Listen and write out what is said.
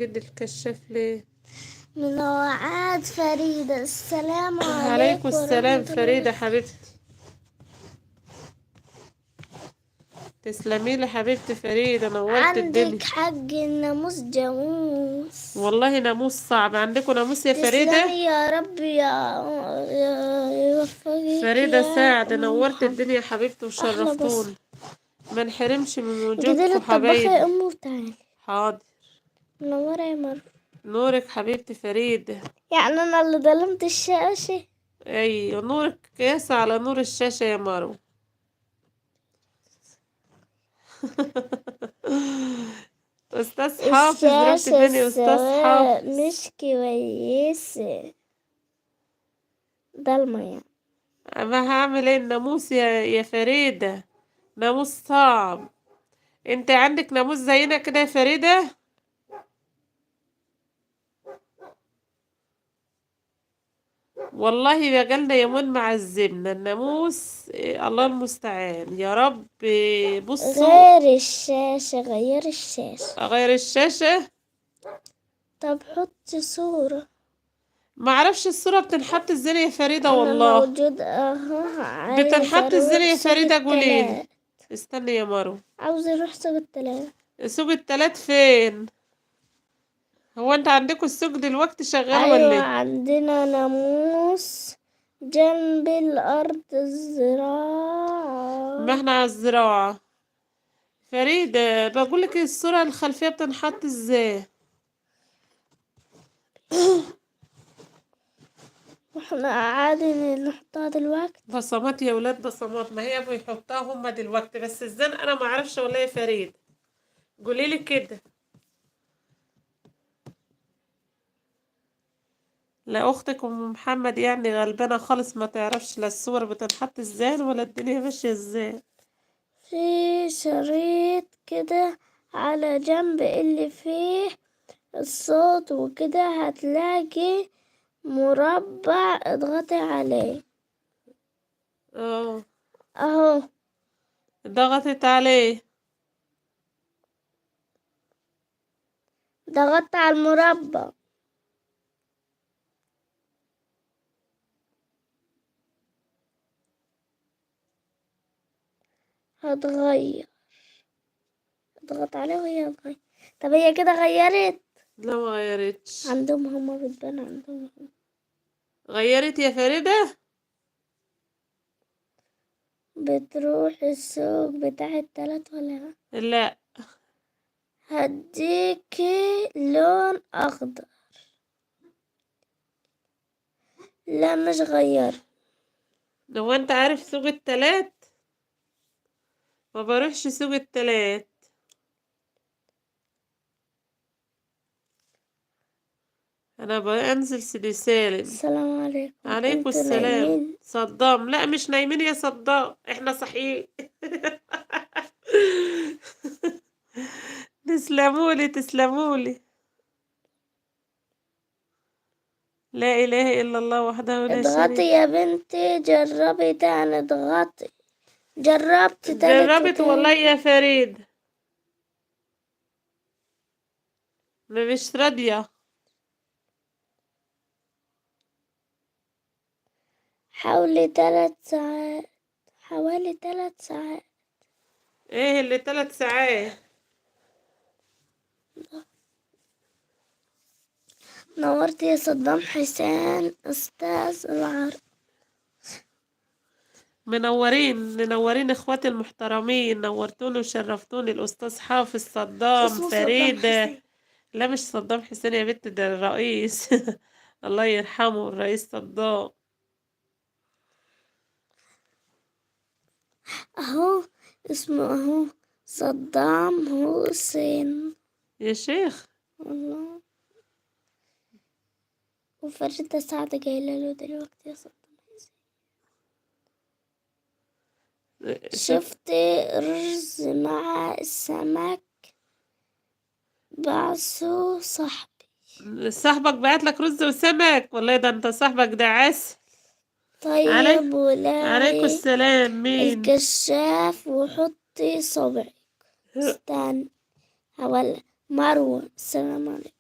جد الكشاف ليه؟ من وعاد فريدة. السلام عليكم عليكم السلام ورحمة الله فريدة وبركاته. حبيبتي. تسلمي لي حبيبتي فريدة، نورت الدنيا. عندك حق الناموس جاموس. والله ناموس صعب عندكم ناموس يا فريدة. تسلمي يا رب يوفقك فريدة يا سعد، أم نورت محمد. الدنيا حبيبتي أحلى بص. وشرفتوني. ما نحرمش من جديد وجودكم الطباخة يا حبايبي. أمه وتعالي. حاضر. منورة يا مرة. نورك حبيبتي فريدة. يعني أنا اللي ظلمت الشاشة. ايوه نورك قياس على نور الشاشة يا مارو. استاذ حافظ رحت الشاشة فين يا استاذ السواء حافظ؟ مش كويسة، ضلمة يعني. ما هعمل ايه الناموس يا فريدة، ناموس صعب. انت عندك ناموس زينا كده يا فريدة؟ والله بقالنا يومين معذبنا الناموس الله المستعان يا رب. بصوا. غير الشاشة، غير الشاشة. اغير الشاشة. طب حطي صورة. ما اعرفش الصورة بتنحط ازاي يا فريدة أنا والله. موجود أهو. عايز بتنحط ازاي أروح يا سوق فريدة قوليلي. التلات. استني يا مارو. عاوز أروح سوق التلات. سوق التلات فين؟ هو انت عندكوا السوق دلوقتي شغال ولا أيوة ايه؟ عندنا ناموس جنب الأرض الزراعة. ما احنا على الزراعة. فريدة بقولك الصورة الخلفية بتنحط ازاي؟ واحنا قاعدين نحطها دلوقتي. بصمات يا ولاد بصمات، ما هي بيحطوها هما دلوقتي بس ازاي انا ما اعرفش ولا يا فريد. قوليلي كده. لا اختك ام محمد يعني غلبانة خالص ما تعرفش لا الصور بتنحط ازاي ولا الدنيا ماشية ازاي. في شريط كده على جنب اللي فيه الصوت وكده هتلاقي مربع اضغطي عليه اه اهو. ضغطت عليه. ضغطت على المربع هتغير. اضغط عليه وهي هتغير. طب هي كده غيرت. لا ما غيرتش. عندهم هما بتبان عندهم هما. غيرت يا فريدة. بتروح السوق بتاع التلات ولا لا؟ لا. هديكي لون اخضر. لا مش غير. لو انت عارف سوق التلات. ما بروحش سوق التلات. انا بنزل سيدي سالم. السلام عليكم، عليكم انتوا السلام نايمين؟ صدام. لا مش نايمين يا صدام احنا صحيين. تسلمولي تسلمولي. لا اله الا الله وحده لا اضغطي شريك. يا بنتي، جربي تاني اضغطي. جربت تالت جربت والله وتاني. يا فريد. مش راضية. حوالي 3 ساعات. حوالي 3 ساعات. ايه اللي 3 ساعات؟ نورت يا صدام حسين استاذ العرب. منورين منورين اخواتي المحترمين، نورتوني وشرفتوني الاستاذ حافظ صدام اسمه صدام فريدة. حسين. لا مش صدام حسين يا بنت ده الرئيس. الله يرحمه الرئيس صدام. اهو اسمه اهو صدام حسين. يا شيخ. والله. وفرشة سعد جايلة له دلوقتي يا صدام حسين. شوف. شفت رز مع السمك بعصو صاحبي. صاحبك بعت لك رز وسمك؟ والله ده انت صاحبك ده عسل. علي. طيب عليكم ولاعي السلام مين؟ الكشاف وحطي صبعك. استنى هولع. مروة السلام عليكم.